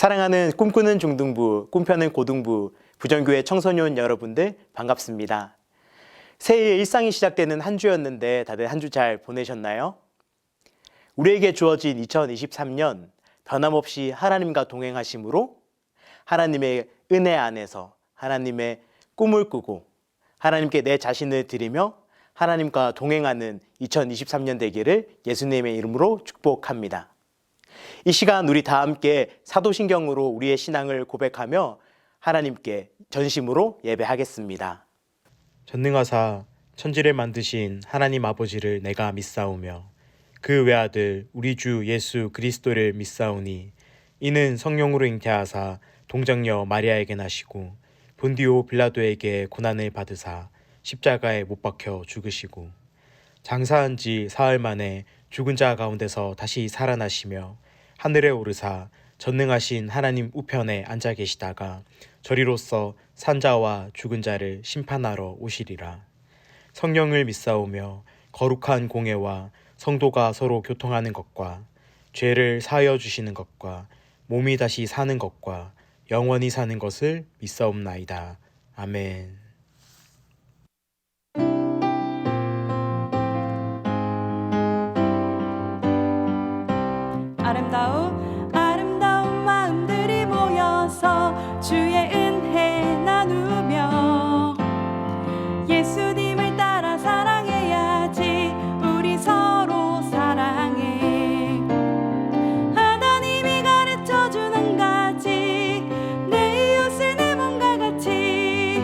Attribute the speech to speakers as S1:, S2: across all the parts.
S1: 사랑하는 꿈꾸는 중등부, 꿈펴는 고등부, 부전교회 청소년 여러분들 반갑습니다. 새해의 일상이 시작되는 한 주였는데 다들 한 주 잘 보내셨나요? 우리에게 주어진 2023년 변함없이 하나님과 동행하심으로 하나님의 은혜 안에서 하나님의 꿈을 꾸고 하나님께 내 자신을 드리며 하나님과 동행하는 2023년 되기를 예수님의 이름으로 축복합니다. 이 시간 우리 다 함께 사도신경으로 우리의 신앙을 고백하며 하나님께 전심으로 예배하겠습니다. 전능하사 천지를 만드신 하나님 아버지를 내가 믿사오며 그 외아들 우리 주 예수 그리스도를 믿사오니 이는 성령으로 잉태하사 동정녀 마리아에게 나시고 본디오 빌라도에게 고난을 받으사 십자가에 못 박혀 죽으시고 장사한 지 사흘 만에 죽은 자 가운데서 다시 살아나시며 하늘에 오르사 전능하신 하나님 우편에 앉아 계시다가 저리로서 산자와 죽은 자를 심판하러 오시리라. 성령을 믿사오며 거룩한 공예와 성도가 서로 교통하는 것과 죄를 사하여 주시는 것과 몸이 다시 사는 것과 영원히 사는 것을 믿사옵나이다. 아멘.
S2: 아름다운 마음들이 모여서 주의 은혜 나누며 예수님을 따라 사랑해야지. 우리 서로 사랑해. 하나님이 가르쳐준 한 가지, 내 이웃을 내 몸과 같이.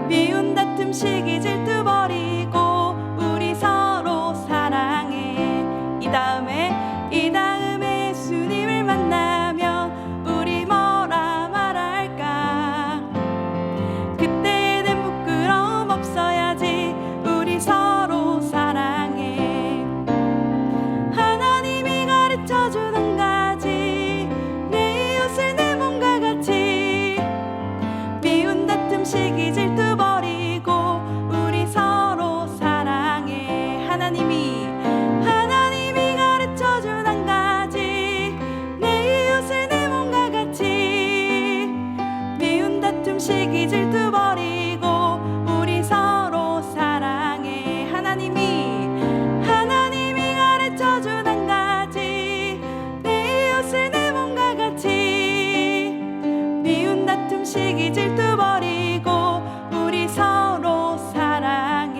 S2: 미운 다툼 시기 질투 버리고 우리 서로 사랑해. 이 다음에 예수님을 만나면 우리 뭐라 말할까. 그때는 부끄러움 없어야지. 우리 서로 사랑해. 하나님이 가르쳐준 한 가지, 내 이웃을 내 몸과 같이. 미운 다툼 시기 질투 버리고 우리 서로 사랑해. 하나님이 가르쳐준 한 가지, 내 이웃을 내 몸과 같이. 미운 다툼 시기 질투 버리고 우리 서로 사랑해. 하나님이 가르쳐준 한 가지, 내 이웃을 내 몸과 같이. 미운 다툼 시기 질투 버리고 우리 서로 사랑해.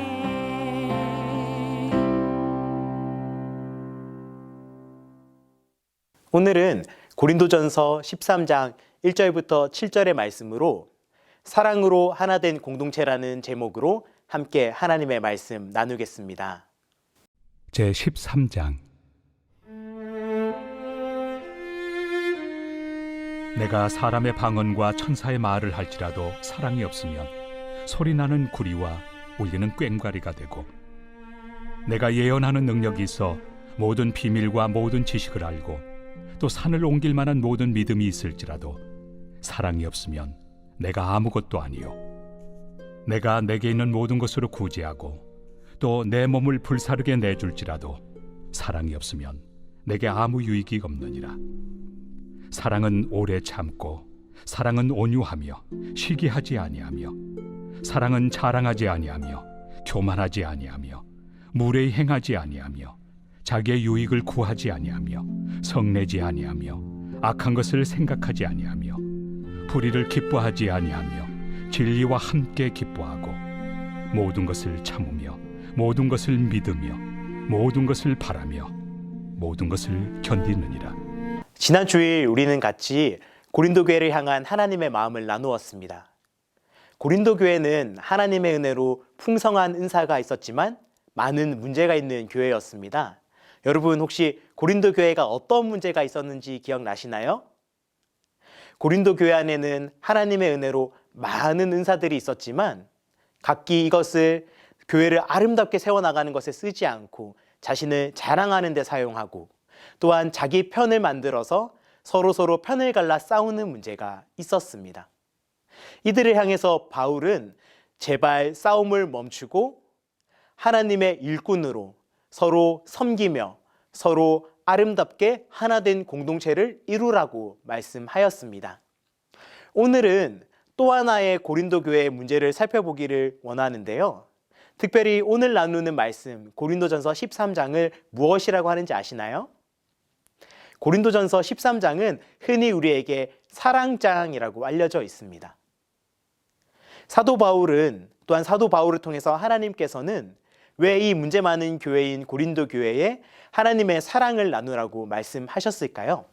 S1: 오늘은 고린도전서 13장 1절부터 7절의 말씀으로 사랑으로 하나 된 공동체라는 제목으로 함께 하나님의 말씀 나누겠습니다.
S3: 제13장. 내가 사람의 방언과 천사의 말을 할지라도 사랑이 없으면 소리나는 구리와 울리는 꽹과리가 되고, 내가 예언하는 능력이 있어 모든 비밀과 모든 지식을 알고 또 산을 옮길 만한 모든 믿음이 있을지라도 사랑이 없으면 내가 아무것도 아니요. 내가 내게 있는 모든 것으로 구제하고 또 내 몸을 불사르게 내줄지라도 사랑이 없으면 내게 아무 유익이 없느니라. 사랑은 오래 참고, 사랑은 온유하며 시기하지 아니하며, 사랑은 자랑하지 아니하며 교만하지 아니하며 무례히 행하지 아니하며 자기의 유익을 구하지 아니하며 성내지 아니하며 악한 것을 생각하지 아니하며 불의를 기뻐하지 아니하며 진리와 함께 기뻐하고 모든 것을 참으며 모든 것을 믿으며 모든 것을 바라며 모든 것을 견디느니라.
S1: 지난 주일 우리는 같이 고린도 교회를 향한 하나님의 마음을 나누었습니다. 고린도 교회는 하나님의 은혜로 풍성한 은사가 있었지만 많은 문제가 있는 교회였습니다. 여러분 혹시 고린도 교회가 어떤 문제가 있었는지 기억나시나요? 고린도 교회 안에는 하나님의 은혜로 많은 은사들이 있었지만 각기 이것을 교회를 아름답게 세워나가는 것에 쓰지 않고 자신을 자랑하는 데 사용하고, 또한 자기 편을 만들어서 서로 편을 갈라 싸우는 문제가 있었습니다. 이들을 향해서 바울은 제발 싸움을 멈추고 하나님의 일꾼으로 서로 섬기며 서로 아름답게 하나 된 공동체를 이루라고 말씀하였습니다. 오늘은 또 하나의 고린도 교회의 문제를 살펴보기를 원하는데요. 특별히 오늘 나누는 말씀 고린도전서 13장을 무엇이라고 하는지 아시나요? 고린도전서 13장은 흔히 우리에게 사랑장이라고 알려져 있습니다. 사도 바울은 또한 사도 바울을 통해서 하나님께서는 왜 이 문제 많은 교회인 고린도 교회에 하나님의 사랑을 나누라고 말씀하셨을까요?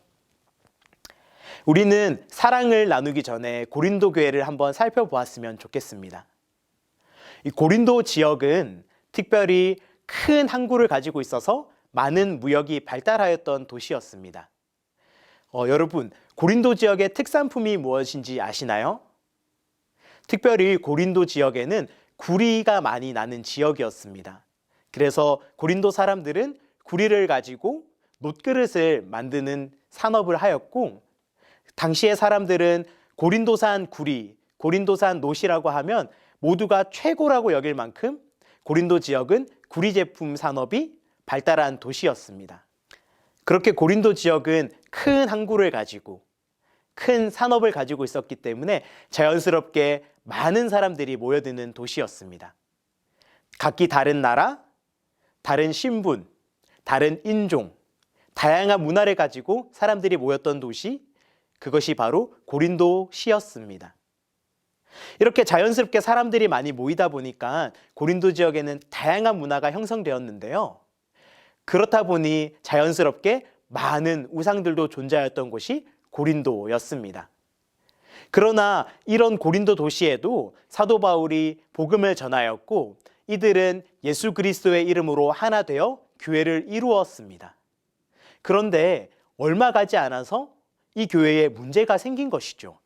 S1: 우리는 사랑을 나누기 전에 고린도 교회를 한번 살펴보았으면 좋겠습니다. 이 고린도 지역은 특별히 큰 항구를 가지고 있어서 많은 무역이 발달하였던 도시였습니다. 여러분, 고린도 지역의 특산품이 무엇인지 아시나요? 특별히 고린도 지역에는 구리가 많이 나는 지역이었습니다. 그래서 고린도 사람들은 구리를 가지고 놋그릇을 만드는 산업을 하였고, 당시의 사람들은 고린도산 구리, 고린도산 놋이라고 하면 모두가 최고라고 여길 만큼 고린도 지역은 구리 제품 산업이 발달한 도시였습니다. 그렇게 고린도 지역은 큰 항구를 가지고 큰 산업을 가지고 있었기 때문에 자연스럽게 많은 사람들이 모여드는 도시였습니다. 각기 다른 나라, 다른 신분, 다른 인종, 다양한 문화를 가지고 사람들이 모였던 도시, 그것이 바로 고린도시였습니다. 이렇게 자연스럽게 사람들이 많이 모이다 보니까 고린도 지역에는 다양한 문화가 형성되었는데요. 그렇다 보니 자연스럽게 많은 우상들도 존재하였던 곳이 고린도였습니다. 그러나 이런 고린도 도시에도 사도 바울이 복음을 전하였고, 이들은 예수 그리스도의 이름으로 하나 되어 교회를 이루었습니다. 그런데 얼마 가지 않아서 이 교회에 문제가 생긴 것이죠.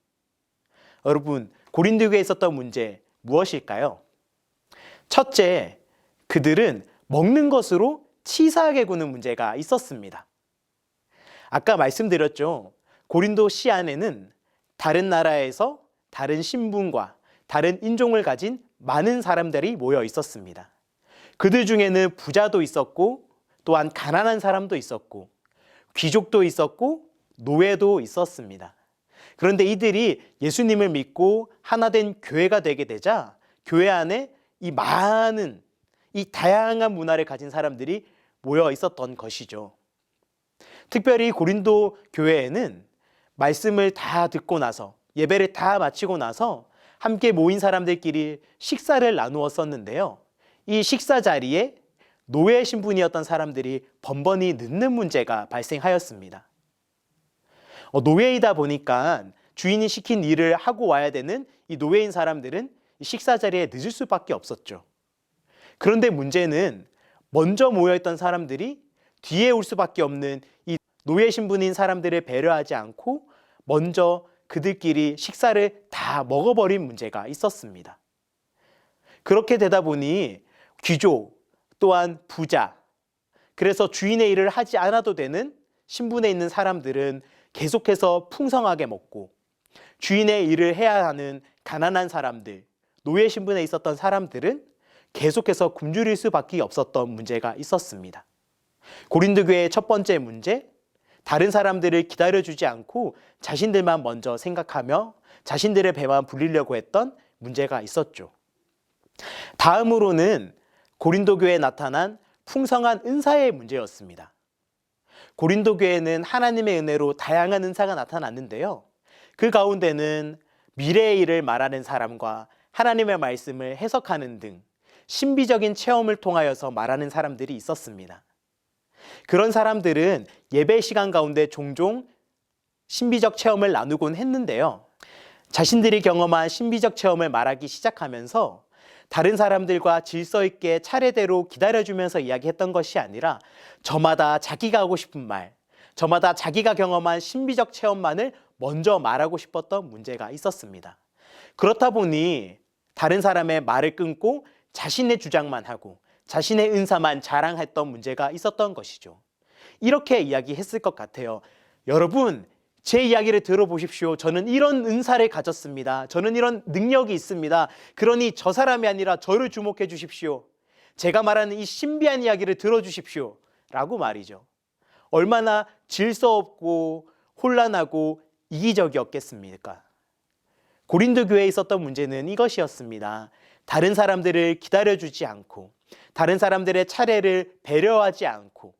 S1: 여러분, 고린도 교회에 있었던 문제 무엇일까요? 첫째, 그들은 먹는 것으로 치사하게 구는 문제가 있었습니다. 아까 말씀드렸죠. 고린도 시 안에는 다른 나라에서 다른 신분과 다른 인종을 가진 많은 사람들이 모여 있었습니다. 그들 중에는 부자도 있었고, 또한 가난한 사람도 있었고, 귀족도 있었고, 노예도 있었습니다. 그런데 이들이 예수님을 믿고 하나 된 교회가 되게 되자 교회 안에 이 많은, 이 다양한 문화를 가진 사람들이 모여 있었던 것이죠. 특별히 고린도 교회에는 말씀을 다 듣고 나서, 예배를 다 마치고 나서 함께 모인 사람들끼리 식사를 나누었었는데요. 이 식사 자리에 노예 신분이었던 사람들이 번번이 늦는 문제가 발생하였습니다. 노예이다 보니까 주인이 시킨 일을 하고 와야 되는 이 노예인 사람들은 식사 자리에 늦을 수밖에 없었죠. 그런데 문제는 먼저 모여있던 사람들이 뒤에 올 수밖에 없는 이 노예 신분인 사람들을 배려하지 않고 먼저 그들끼리 식사를 다 먹어버린 문제가 있었습니다. 그렇게 되다 보니 귀족, 또한 부자, 그래서 주인의 일을 하지 않아도 되는 신분에 있는 사람들은 계속해서 풍성하게 먹고, 주인의 일을 해야 하는 가난한 사람들, 노예 신분에 있었던 사람들은 계속해서 굶주릴 수밖에 없었던 문제가 있었습니다. 고린도 교회의 첫 번째 문제, 다른 사람들을 기다려주지 않고 자신들만 먼저 생각하며 자신들의 배만 불리려고 했던 문제가 있었죠. 다음으로는 고린도 교회에 나타난 풍성한 은사의 문제였습니다. 고린도 교회는 하나님의 은혜로 다양한 은사가 나타났는데요. 그 가운데는 미래의 일을 말하는 사람과 하나님의 말씀을 해석하는 등 신비적인 체험을 통하여서 말하는 사람들이 있었습니다. 그런 사람들은 예배 시간 가운데 종종 신비적 체험을 나누곤 했는데요. 자신들이 경험한 신비적 체험을 말하기 시작하면서 다른 사람들과 질서 있게 차례대로 기다려주면서 이야기했던 것이 아니라 저마다 자기가 하고 싶은 말, 저마다 자기가 경험한 신비적 체험만을 먼저 말하고 싶었던 문제가 있었습니다. 그렇다 보니 다른 사람의 말을 끊고 자신의 주장만 하고 자신의 은사만 자랑했던 문제가 있었던 것이죠. 이렇게 이야기했을 것 같아요. 여러분, 제 이야기를 들어보십시오. 저는 이런 은사를 가졌습니다. 저는 이런 능력이 있습니다. 그러니 저 사람이 아니라 저를 주목해 주십시오. 제가 말하는 이 신비한 이야기를 들어주십시오. 라고 말이죠. 얼마나 질서 없고 혼란하고 이기적이었겠습니까? 고린도 교회에 있었던 문제는 이것이었습니다. 다른 사람들을 기다려주지 않고, 다른 사람들의 차례를 배려하지 않고,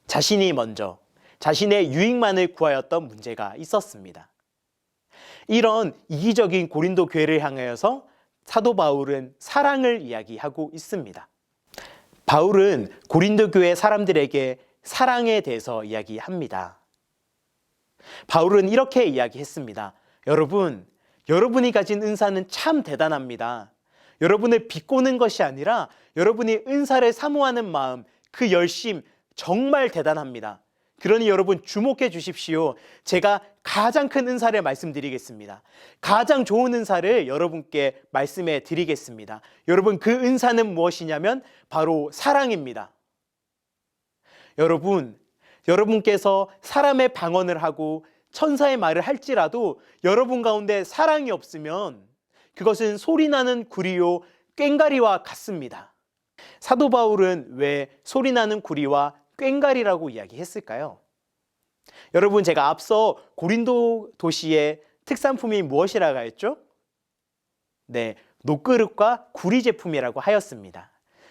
S1: 자신이 먼저 자신의 유익만을 구하였던 문제가 있었습니다. 이런 이기적인 고린도 교회를 향하여서 사도 바울은 사랑을 이야기하고 있습니다. 바울은 고린도 교회 사람들에게 사랑에 대해서 이야기합니다. 바울은 이렇게 이야기했습니다. 여러분, 여러분이 가진 은사는 참 대단합니다. 여러분을 비꼬는 것이 아니라 여러분이 은사를 사모하는 마음, 그 열심 정말 대단합니다. 그러니 여러분 주목해 주십시오. 제가 가장 큰 은사를 말씀드리겠습니다. 가장 좋은 은사를 여러분께 말씀해 드리겠습니다. 여러분, 그 은사는 무엇이냐면 바로 사랑입니다. 여러분께서 사람의 방언을 하고 천사의 말을 할지라도 여러분 가운데 사랑이 없으면 그것은 소리나는 구리요 꽹과리와 같습니다. 사도 바울은 왜 소리나는 구리와 꽹과리라고 이야기했을까요? 여러분, 제가 앞서 고린도 도시의 특산품이 무엇이라고 했죠? 네, 녹그릇과 구리 제품이라고 하였습니다.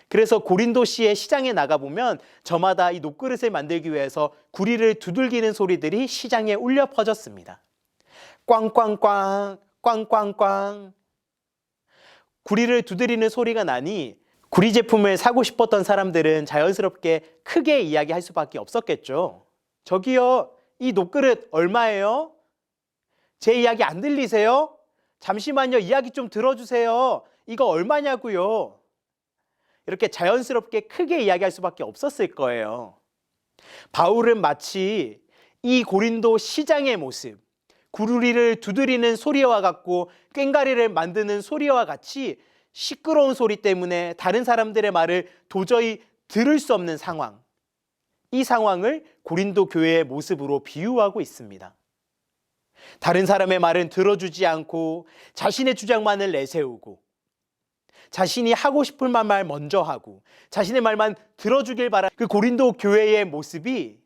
S1: 그래서 고린도시의 시장에 나가보면 저마다 이 녹그릇을 만들기 위해서 구리를 두들기는 소리들이 시장에 울려 퍼졌습니다. 꽝꽝꽝, 꽝꽝꽝. 구리를 두드리는 소리가 나니 구리 제품을 사고 싶었던 사람들은 자연스럽게 크게 이야기할 수밖에 없었겠죠. 저기요, 이 녹그릇 얼마예요? 제 이야기 안 들리세요? 잠시만요, 이야기 좀 들어주세요. 이거 얼마냐고요? 이렇게 자연스럽게 크게 이야기할 수밖에 없었을 거예요. 바울은 마치 이 고린도 시장의 모습, 구리를 두드리는 소리와 같고 꽹과리를 만드는 소리와 같이 시끄러운 소리 때문에 다른 사람들의 말을 도저히 들을 수 없는 상황, 이 상황을 고린도 교회의 모습으로 비유하고 있습니다. 다른 사람의 말은 들어주지 않고 자신의 주장만을 내세우고 자신이 하고 싶은 말 먼저 하고 자신의 말만 들어주길 바라는 그 고린도 교회의 모습이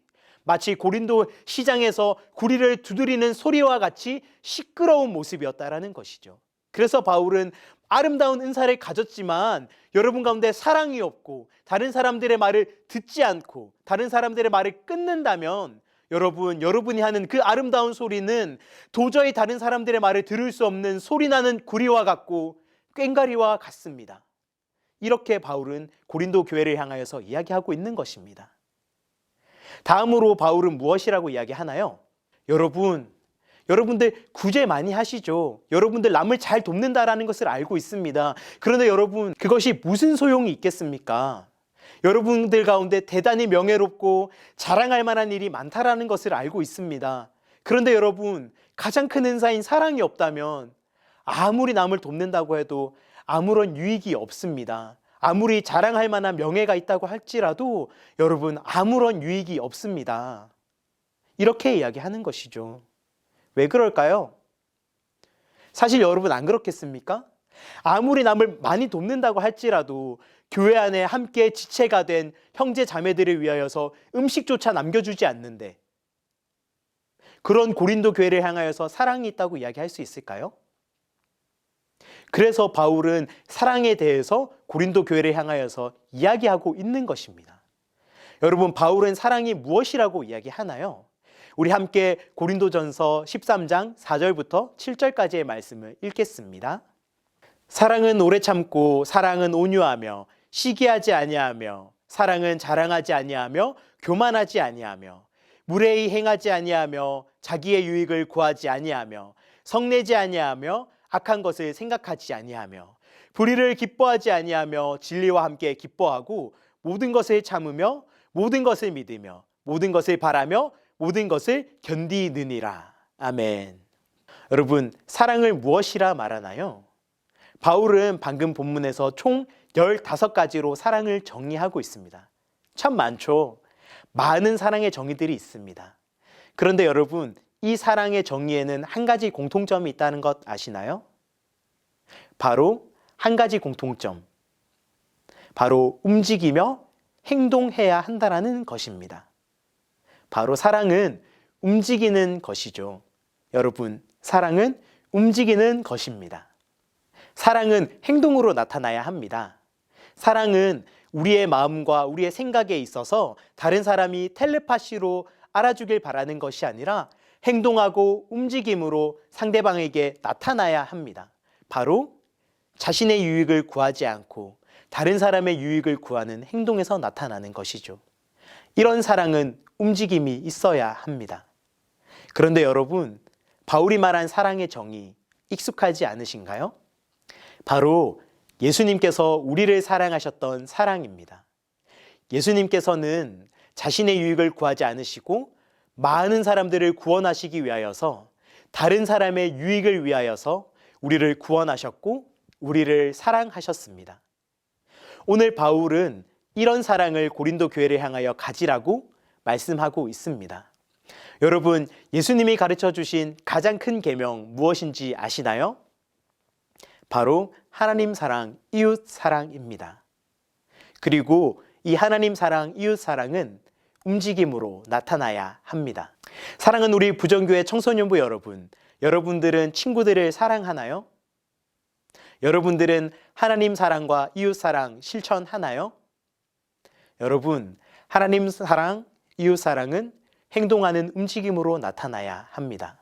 S1: 마치 고린도 시장에서 구리를 두드리는 소리와 같이 시끄러운 모습이었다라는 것이죠. 그래서 바울은 아름다운 은사를 가졌지만 여러분 가운데 사랑이 없고 다른 사람들의 말을 듣지 않고 다른 사람들의 말을 끊는다면 여러분이 하는 그 아름다운 소리는 도저히 다른 사람들의 말을 들을 수 없는 소리나는 구리와 같고 꽹과리와 같습니다. 이렇게 바울은 고린도 교회를 향하여서 이야기하고 있는 것입니다. 다음으로 바울은 무엇이라고 이야기하나요? 여러분들 구제 많이 하시죠. 여러분들 남을 잘 돕는다라는 것을 알고 있습니다. 그런데 여러분, 그것이 무슨 소용이 있겠습니까? 여러분들 가운데 대단히 명예롭고 자랑할 만한 일이 많다라는 것을 알고 있습니다. 그런데 여러분, 가장 큰 은사인 사랑이 없다면 아무리 남을 돕는다고 해도 아무런 유익이 없습니다. 아무리 자랑할 만한 명예가 있다고 할지라도 여러분, 아무런 유익이 없습니다. 이렇게 이야기하는 것이죠. 왜 그럴까요? 사실 여러분 안 그렇겠습니까? 아무리 남을 많이 돕는다고 할지라도 교회 안에 함께 지체가 된 형제 자매들을 위하여서 음식조차 남겨주지 않는데 그런 고린도 교회를 향하여서 사랑이 있다고 이야기할 수 있을까요? 그래서 바울은 사랑에 대해서 고린도 교회를 향하여서 이야기하고 있는 것입니다. 여러분, 바울은 사랑이 무엇이라고 이야기하나요? 우리 함께 고린도전서 13장 4절부터 7절까지의 말씀을 읽겠습니다. 사랑은 오래 참고 사랑은 온유하며 시기하지 아니하며 사랑은 자랑하지 아니하며 교만하지 아니하며 무례히 행하지 아니하며 자기의 유익을 구하지 아니하며 성내지 아니하며 악한 것을 생각하지 아니하며 불의를 기뻐하지 아니하며 진리와 함께 기뻐하고 모든 것을 참으며 모든 것을 믿으며 모든 것을 바라며 모든 것을 견디느니라. 아멘. 여러분, 사랑을 무엇이라 말하나요? 바울은 방금 본문에서 총 15가지로 사랑을 정의하고 있습니다. 참 많죠. 많은 사랑의 정의들이 있습니다. 그런데 여러분, 이 사랑의 정의에는 한 가지 공통점이 있다는 것 아시나요? 바로 한 가지 공통점. 바로 움직이며 행동해야 한다는 것입니다. 바로 사랑은 움직이는 것이죠. 여러분, 사랑은 움직이는 것입니다. 사랑은 행동으로 나타나야 합니다. 사랑은 우리의 마음과 우리의 생각에 있어서 다른 사람이 텔레파시로 알아주길 바라는 것이 아니라 행동하고 움직임으로 상대방에게 나타나야 합니다. 바로 자신의 유익을 구하지 않고 다른 사람의 유익을 구하는 행동에서 나타나는 것이죠. 이런 사랑은 움직임이 있어야 합니다. 그런데 여러분, 바울이 말한 사랑의 정의 익숙하지 않으신가요? 바로 예수님께서 우리를 사랑하셨던 사랑입니다. 예수님께서는 자신의 유익을 구하지 않으시고 많은 사람들을 구원하시기 위하여서 다른 사람의 유익을 위하여서 우리를 구원하셨고 우리를 사랑하셨습니다. 오늘 바울은 이런 사랑을 고린도 교회를 향하여 가지라고 말씀하고 있습니다. 여러분, 예수님이 가르쳐 주신 가장 큰 계명 무엇인지 아시나요? 바로 하나님 사랑, 이웃 사랑입니다. 그리고 이 하나님 사랑, 이웃 사랑은 움직임으로 나타나야 합니다. 사랑은 우리 부정교회 청소년부 여러분, 여러분들은 친구들을 사랑하나요? 여러분들은 하나님 사랑과 이웃 사랑 실천하나요? 여러분, 하나님 사랑, 이웃 사랑은 행동하는 움직임으로 나타나야 합니다.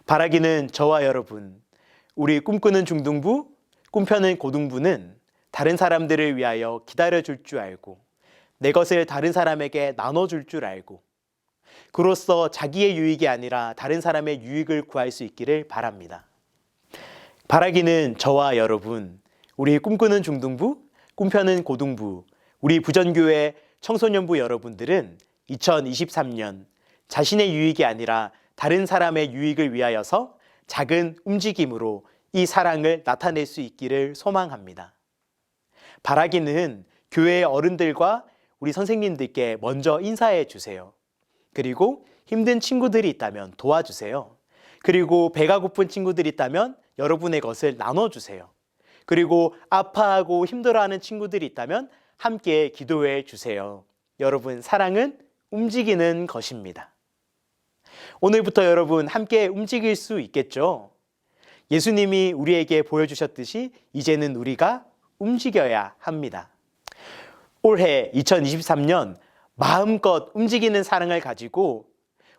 S1: 바라기는 저와 여러분, 우리 꿈꾸는 중등부, 꿈펴는 고등부는 다른 사람들을 위하여 기다려줄 줄 알고 내 것을 다른 사람에게 나눠줄 줄 알고 그로써 자기의 유익이 아니라 다른 사람의 유익을 구할 수 있기를 바랍니다. 바라기는 저와 여러분, 우리 꿈꾸는 중등부, 꿈펴는 고등부, 우리 부전교회 청소년부 여러분들은 2023년 자신의 유익이 아니라 다른 사람의 유익을 위하여서 작은 움직임으로 이 사랑을 나타낼 수 있기를 소망합니다. 바라기는 교회의 어른들과 우리 선생님들께 먼저 인사해 주세요. 그리고 힘든 친구들이 있다면 도와주세요. 그리고 배가 고픈 친구들이 있다면 여러분의 것을 나눠주세요. 그리고 아파하고 힘들어하는 친구들이 있다면 함께 기도해 주세요. 여러분, 사랑은 움직이는 것입니다. 오늘부터 여러분 함께 움직일 수 있겠죠? 예수님이 우리에게 보여주셨듯이 이제는 우리가 움직여야 합니다. 올해 2023년 마음껏 움직이는 사랑을 가지고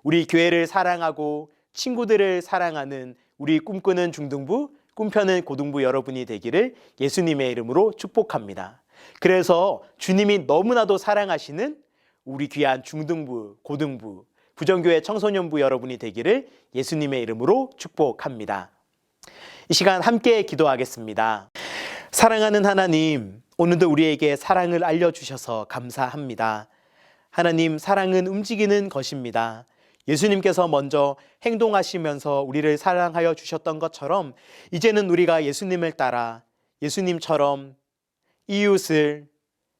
S1: 우리 교회를 사랑하고 친구들을 사랑하는 우리 꿈꾸는 중등부, 꿈펴는 고등부 여러분이 되기를 예수님의 이름으로 축복합니다. 그래서 주님이 너무나도 사랑하시는 우리 귀한 중등부, 고등부, 부정교회 청소년부 여러분이 되기를 예수님의 이름으로 축복합니다. 이 시간 함께 기도하겠습니다. 사랑하는 하나님, 오늘도 우리에게 사랑을 알려주셔서 감사합니다. 하나님, 사랑은 움직이는 것입니다. 예수님께서 먼저 행동하시면서 우리를 사랑하여 주셨던 것처럼 이제는 우리가 예수님을 따라 예수님처럼 이웃을,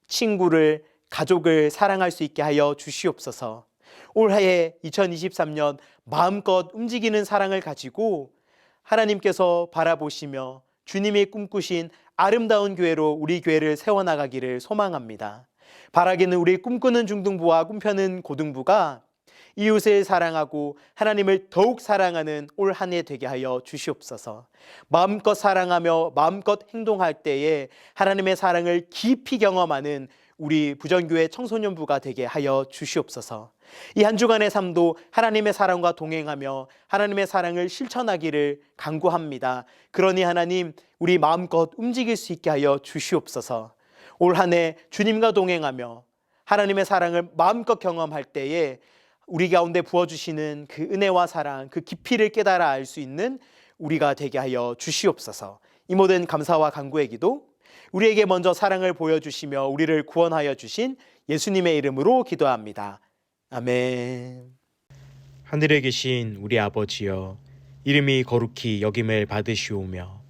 S1: 친구를, 가족을 사랑할 수 있게 하여 주시옵소서. 올해 2023년 마음껏 움직이는 사랑을 가지고 하나님께서 바라보시며 주님이 꿈꾸신 아름다운 교회로 우리 교회를 세워나가기를 소망합니다. 바라기는 우리 꿈꾸는 중등부와 꿈펴는 고등부가 이웃을 사랑하고 하나님을 더욱 사랑하는 올 한 해 되게 하여 주시옵소서. 마음껏 사랑하며 마음껏 행동할 때에 하나님의 사랑을 깊이 경험하는 우리 부전교회 청소년부가 되게 하여 주시옵소서. 이 한 주간의 삶도 하나님의 사랑과 동행하며 하나님의 사랑을 실천하기를 간구합니다. 그러니 하나님, 우리 마음껏 움직일 수 있게 하여 주시옵소서. 올 한 해 주님과 동행하며 하나님의 사랑을 마음껏 경험할 때에 우리 가운데 부어주시는 그 은혜와 사랑, 그 깊이를 깨달아 알 수 있는 우리가 되게 하여 주시옵소서. 이 모든 감사와 간구의 기도, 우리에게 먼저 사랑을 보여주시며 우리를 구원하여 주신 예수님의 이름으로 기도합니다. 아멘.
S4: 하늘에 계신 우리 아버지여, 이름이 거룩히 여김을 받으시오며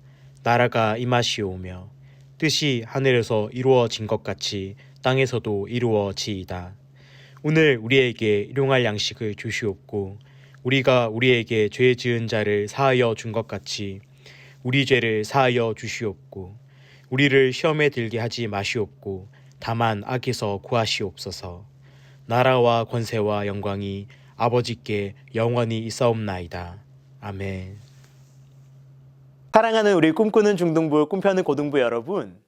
S4: 나라가 임하시오며 뜻이 하늘에서 이루어진 것 같이 땅에서도 이루어지이다. 오늘 우리에게 일용할 양식을 주시옵고 우리가 우리에게 죄 지은 자를 사하여 준 것 같이 우리 죄를 사하여 주시옵고 우리를 시험에 들게 하지 마시옵고 다만 악에서 구하시옵소서. 나라와 권세와 영광이 아버지께 영원히 있사옵나이다. 아멘.
S1: 사랑하는 우리 꿈꾸는 중등부, 꿈펴는 고등부 여러분,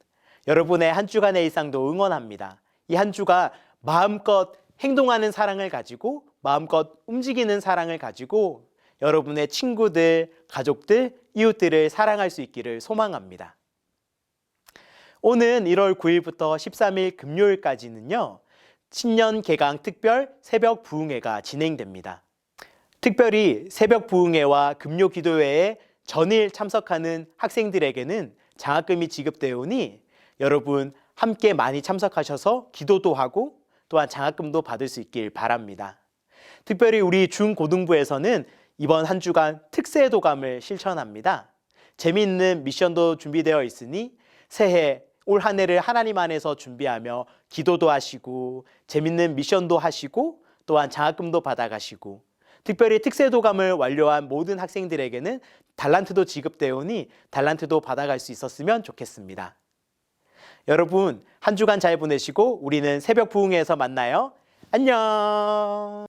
S1: 여러분의 한 주간의 일상도 응원합니다. 이 한 주가 마음껏 행동하는 사랑을 가지고, 마음껏 움직이는 사랑을 가지고 여러분의 친구들, 가족들, 이웃들을 사랑할 수 있기를 소망합니다. 오는 1월 9일부터 13일 금요일까지는요, 신년 개강 특별 새벽 부흥회가 진행됩니다. 특별히 새벽 부흥회와 금요 기도회에 전일 참석하는 학생들에게는 장학금이 지급되오니 여러분 함께 많이 참석하셔서 기도도 하고 또한 장학금도 받을 수 있길 바랍니다. 특별히 우리 중고등부에서는 이번 한 주간 특세 도감을 실천합니다. 재미있는 미션도 준비되어 있으니 새해 올 한 해를 하나님 안에서 준비하며 기도도 하시고 재밌는 미션도 하시고 또한 장학금도 받아가시고, 특별히 특세 도감을 완료한 모든 학생들에게는 달란트도 지급되오니 달란트도 받아갈 수 있었으면 좋겠습니다. 여러분 한 주간 잘 보내시고 우리는 새벽 부흥회에서 만나요. 안녕.